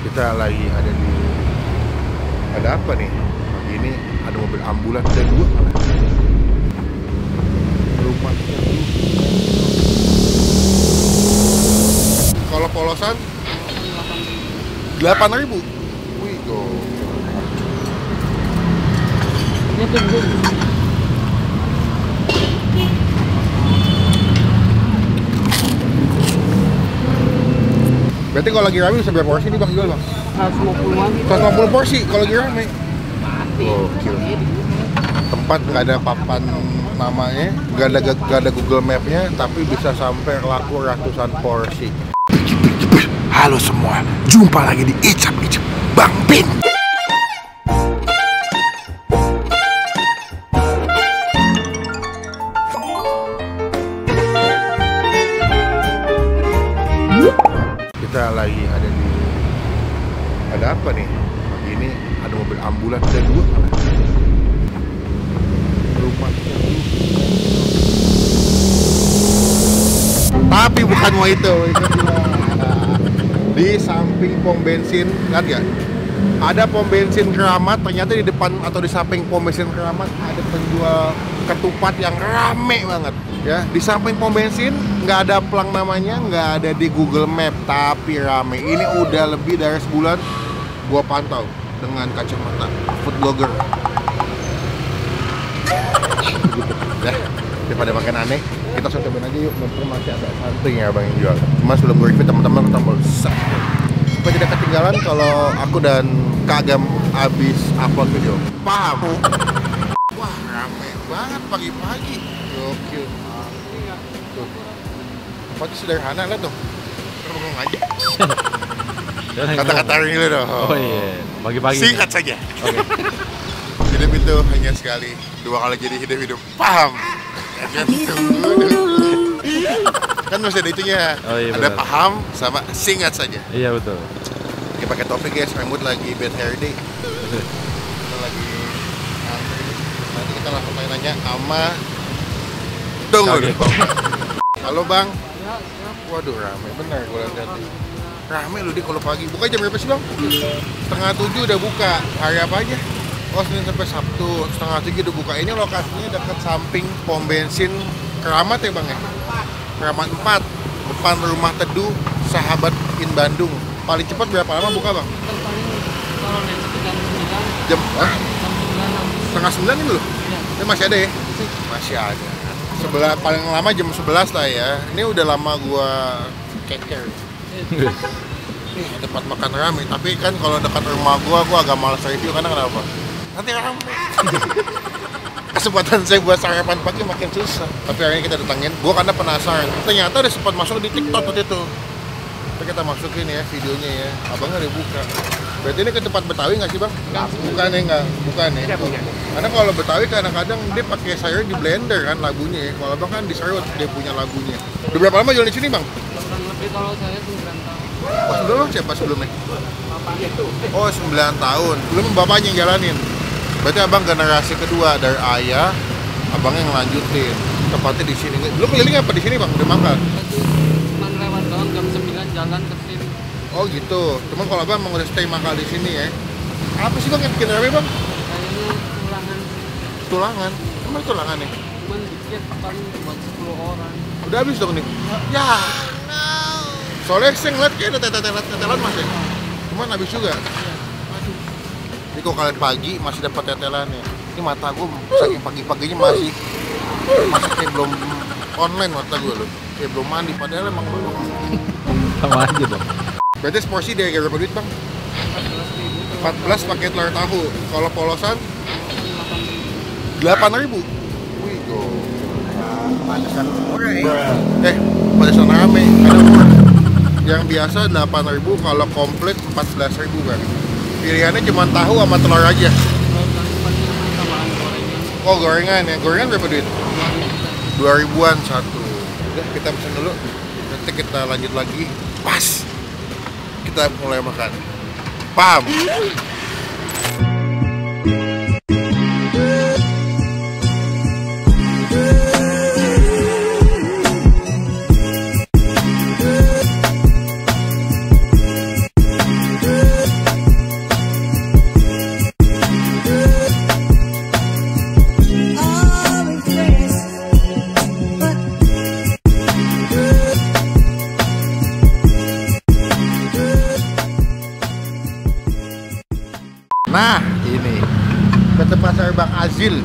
Kita lagi ada apa nih? Pagi ini ada mobil ambulans, ada dua malah. Rumah kalau polosan 8.000. Wih, Ini tunggu. berarti kalau lagi rame bisa berapa porsi nih Bang jual Bang? 150-an. 150 porsi kalau lagi rame. Mati. Gokil. Tempat nggak ada papan namanya, nggak ada Google Map-nya, tapi bisa sampai laku ratusan porsi. Halo semua, jumpa lagi di Icap Bang Pin. Kita lagi ada apa nih? Pagi ini ada mobil ambulans, ada dua malah. Rumah tapi bukan mau itu di samping pom bensin, lihat ya, ada pom bensin Keramat. Ternyata di depan atau di samping pom bensin Keramat ada penjual ketupat yang rame banget ya. Di samping pom bensin nggak ada pelang namanya, nggak ada di Google Map, tapi rame. Ini udah lebih dari sebulan gua pantau dengan kacamata food blogger. Dah, daripada makan aneh, kita langsung cobain aja yuk. Mumpung masih agak santai ya Bang yang jual. Cuma sebelum gue review, teman-teman tombol subscribe supaya tidak ketinggalan kalau aku dan Kak Agam habis upload video. Paham? Wah, rame banget pagi-pagi. Gokil. Tuh. Tempatnya sederhana, lihat tuh. Bengong aja. Kata-kata ini dong. Oh iya, pagi-pagi. Singkat saja. Oke. Hidup itu hanya sekali, dua kali jadi hidup. Paham? Kan masih ada itunya. Oh, iya, ada benar. paham sama singkat saja. Iya betul. Oke, pakai topi guys, rambut lagi bad hair day. Kita lagi ngantri. Nanti kita langsung tanya sama tunggu deh. Halo Bang. Waduh, rame bener gue lihat tadi. Rame loh dia kalau pagi. Buka jam berapa sih Bang? 6:30 udah buka. Hari apa aja? Oh, Senin sampai Sabtu, 6:30 udah buka. Ini lokasinya dekat samping pom bensin Keramat ya Bang ya? Keramat 4, depan Rumah Teduh Sahabat In Bandung. Paling cepat berapa lama buka Bang? Kalau nanti jam 9. Jam ah? Jam 8:30 9 habis. ini loh? Iya. Ini masih ada ya? Masih ada. Paling lama jam 11 lah ya. Ini udah lama gua keker. Nih, tempat makan rame. Tapi kan kalau dekat rumah gua agak malas review karena kenapa? Nanti rame. Kesempatan saya buat sarapan pagi makin susah. Tapi hari ini kita datangin, gua karena penasaran. Ternyata udah sempat masuk di TikTok waktu itu. Tapi kita masukin ya videonya ya. Abangnya udah buka. Berarti ini ke tempat Betawi nggak sih Bang? Bukan ya. Karena kalau Betawi kadang-kadang dia pakai sayur di blender kan labunya ya. Kalau Abang kan diserut dia punya labunya. Udah berapa lama jual di sini Bang? Kurang lebih kalau saya 9 tahun. Oh, sebelum siapa sebelumnya? Bapaknya tuh. Oh, 9 tahun. Belum bapaknya yang jalanin. Berarti Abang generasi kedua dari ayah, Abangnya yang ngelanjutin. Tepatnya di sini. Lu keliling apa di sini Bang? Udah makan? Cuman lewat doang jam 9 jalan ke sini. Oh gitu. Cuman kalau Abang mau udah stay makan di sini ya. Apa sih Bang yang bikin rame Bang? Kayaknya tulangan. Tulangan. Emang tulangan nih? Cuman dikit paling buat 10 orang. Udah habis dong nih? Ya. Soalnya saya ngeliat kayak ada tetelan mas ya. Cuman habis juga. Aduh. Jadi kalau kalian pagi masih dapat tetelannya. Ini mata gue saking pagi-paginya masih kayak belum online mata gue loh. Kayak belum mandi padahal emang belum. Sama aja dong. Berarti seporsi dari berapa duit Bang? 14.000. 14 pakai telur tahu. Kalau polosan 8.000. Wih, go. Pantesan murah ya. Pantesan rame. Karena murah. Yang biasa 8.000, kalau komplit 14.000 kan. Pilihannya cuma tahu sama telur aja. Kalau tadi tambahan gorengan. Oh, gorengan ya. Gorengan berapa duit? 2.000-an satu. Udah, kita pesen dulu. Nanti kita lanjut lagi. Pas kita mulai makan. Paham? Nah, ini Ketupat pasar Bang Azil.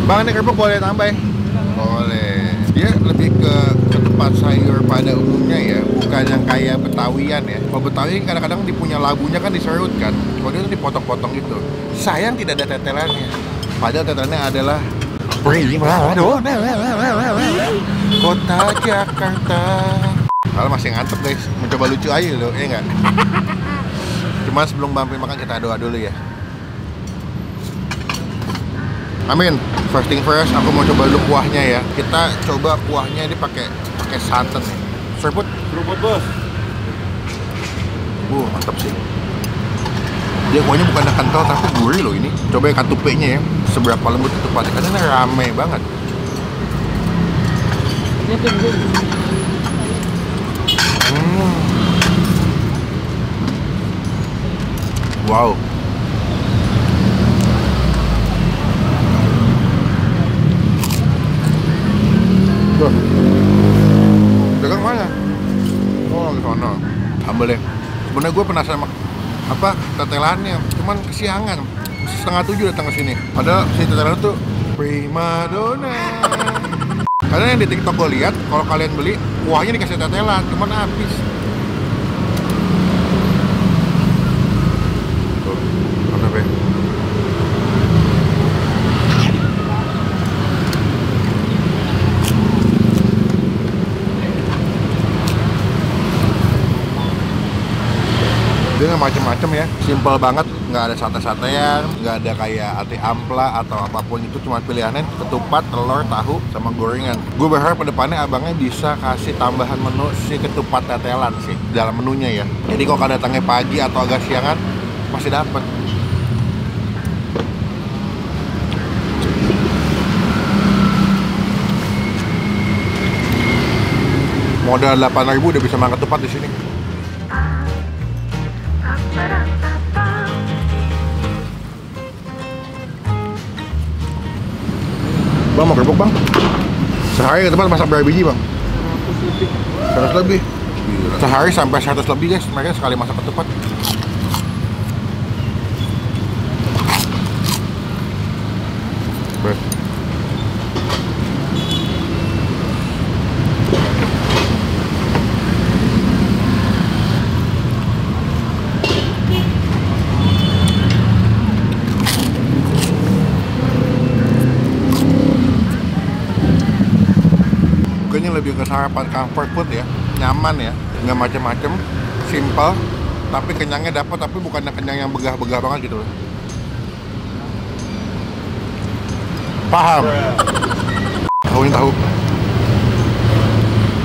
Bang, ini kerupuk boleh tambah ya? Boleh. Dia lebih ke ketupat sayur pada umumnya ya, bukan yang kayak Betawian ya. Kalau Betawi kadang-kadang di punya labunya kan diserut kan, kalau dia tuh dipotong-potong gitu. Sayang tidak ada tetelannya. Padahal tetelannya adalah primadona Kota Jakarta. Kalau masih ngantuk guys, mencoba lucu aja loh, ya nggak? Cuma sebelum Bang makan kita doa dulu ya. Amin. First thing first, aku mau coba dulu kuahnya ya. Kita coba kuahnya ini pakai santan nih. Seruput bos. Mantap sih. Dia kuahnya bukan kental tapi gurih loh ini. Coba ya katupenya ya. Seberapa lembut ketupatnya. Karena ini rame banget. Wow. Tuh. Dagang mana? Oh, di sana. Ambil deh. Sebenarnya gue penasaran sama apa tetelannya, cuman kesiangan. 6:30 datang ke sini. Padahal si tetelan itu primadona. Karena yang di TikTok gue lihat, kalau kalian beli kuahnya dikasih tetelan, cuman habis. Tuh, mantap ya. Dia nggak macem-macem ya, simple banget, nggak ada sate-satean, nggak ada kayak ati ampla atau apapun itu, cuma pilihannya ketupat, telur, tahu, sama gorengan. Gue berharap ke depannya abangnya bisa kasih tambahan menu si ketupat tetelan sih dalam menunya ya. Jadi kalau datangnya pagi atau agak siangan masih dapet. Modal 8.000 udah bisa makan ketupat di sini. Bang, mau kerupuk bang? Sehari ketupat masak berapa biji bang? 100 lebih. Sehari sampai 100 lebih guys, mereka sekali masak ketupat. Ini lebih ke sarapan comfort food ya, nyaman ya, nggak macem-macem, simple, tapi kenyangnya dapat, tapi bukan kenyang yang begah-begah banget gitu loh. Paham?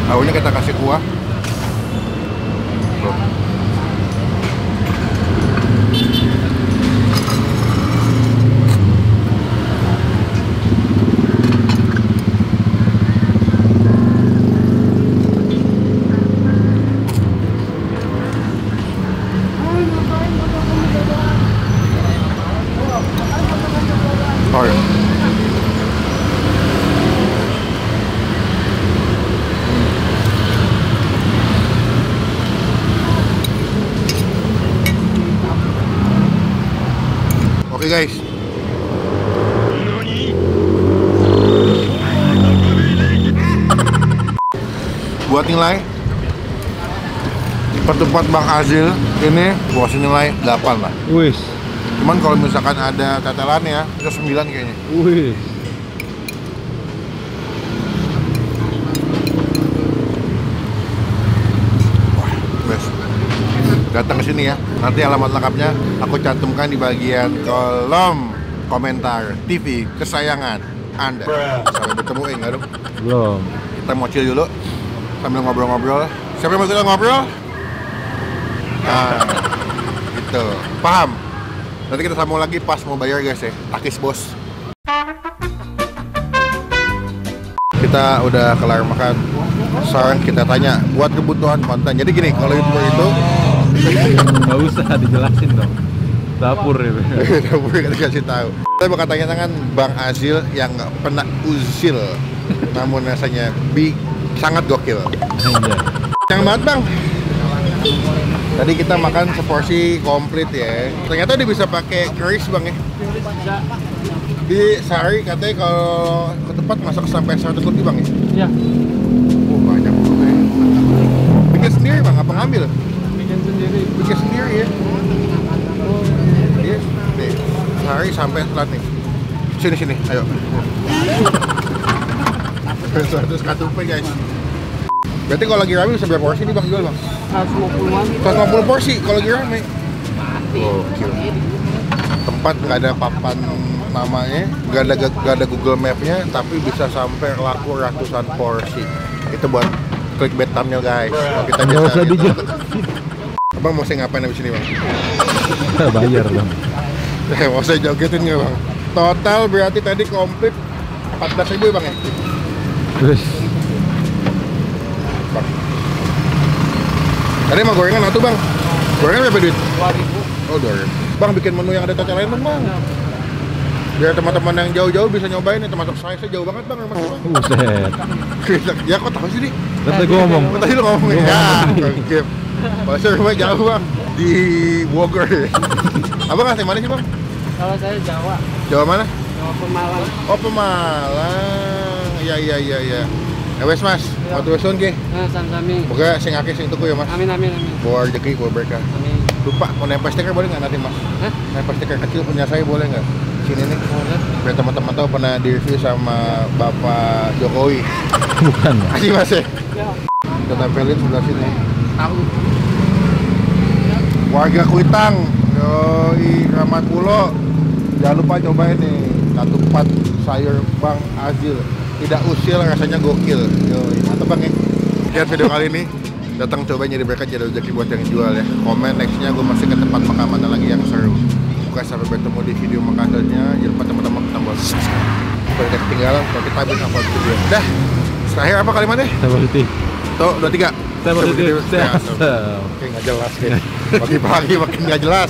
Tahunya kita kasih kuah. Tuh. Oh ya. Oke guys. Buat nilai ketupat Bang Azil ini gua kasih nilai 8 lah. Wis. Cuman kalau misalkan ada tetelannya, itu 9 kayaknya. Wih. Wah, best. Datang ke sini ya. Nanti alamat lengkapnya aku cantumkan di bagian kolom komentar TV kesayangan Anda. Sampai bertemu enggak dong? Belum. Kita mau chill dulu sambil ngobrol-ngobrol. Siapa yang mau kita ngobrol? Nah, gitu. Paham? Nanti kita sambung lagi pas mau bayar guys ya. Takis bos. Kita udah kelar makan. Sekarang kita tanya buat kebutuhan konten. Jadi gini, kalau YouTuber itu Nggak usah dijelasin dong. Dapur itu. Dapur kita kasih tahu. Saya bakal tanya tangan Bang Azil yang pernah uzil, namun rasanya sangat gokil. Iya. Yang banget bang. Tadi kita makan seporsi komplit ya. Ternyata dia bisa pakai keris bang ya. Di sehari katanya kalau ke tempat masak sampai 100 lebih bang ya. Iya. Banyak juga ya. Bikin sendiri bang, apa ngambil? Bikin sendiri. Bikin sendiri ya. Iya, nih sehari sampai telat nih. Sini, ayo. 100 katupe guys. Berarti kalau lagi rame bisa berapa porsi nih bang jual bang? 150-an. 150 porsi kalau lagi rame. Tempat nggak ada papan namanya, nggak ada Google Map-nya, tapi bisa sampai laku ratusan porsi. Itu buat clickbait thumbnail guys. Kalau kita Nggak usah gitu. dijel. Abang mau saya ngapain abis ini bang? Bayar dong. Mau saya jogetin nggak bang? Total berarti tadi komplit 14.000 ya bang ya? Terus Bang. Tadi emang gorengan atau bang? Gorengan berapa duit? 2.000. Oh 2.000. Bang bikin menu yang ada total lain dong bang. Biar teman-teman yang jauh-jauh bisa nyobain nih, termasuk saya jauh banget bang rumah bang. buset. Ya kok tahu sih nih? Tadi gua ngomong. Kok tadi lu ngomong ya? Oke. Kalau saya rumah jauh bang di Bogor ya. Abang asli mana sih bang? Kalau saya Jawa. Jawa mana? Jawa Pemalang. Oh Pemalang. Iya. Wes mas, waktu wesun ke. Nah, sami-sami. Moga sing akeh sing tuku ya mas. Amin. Bawa rezeki, bawa berkah. Amin. Lupa, mau nempel stiker boleh nggak nanti mas? Hah? Nempel stiker kecil punya saya boleh nggak? Sini nih. Boleh. Biar teman-teman tahu pernah di-review sama Bapak Jokowi. Bukan. Kasih mas ya. Ya. Kita tempelin sebelah sini. Tahu. Warga Kuitang, yoi Ramat Pulo. Jangan lupa cobain nih ketupat sayur Bang Azil. Tidak usil, rasanya gokil. Yoi, mantap bang ya. Lihat video kali ini, datang coba jadi mereka jadi rezeki buat yang jual ya. Komen nextnya gue masih ke tempat makan mana lagi yang seru. Oke, sampai bertemu di video makan selanjutnya. Jangan lupa teman-teman tombol subscribe. Supaya tidak ketinggalan kalau kita habis upload video. Dah, terakhir apa kalimatnya? Saya positif. Tuh, 2, 3. Saya positif. Oke, nggak jelas deh. Pagi-pagi makin nggak jelas.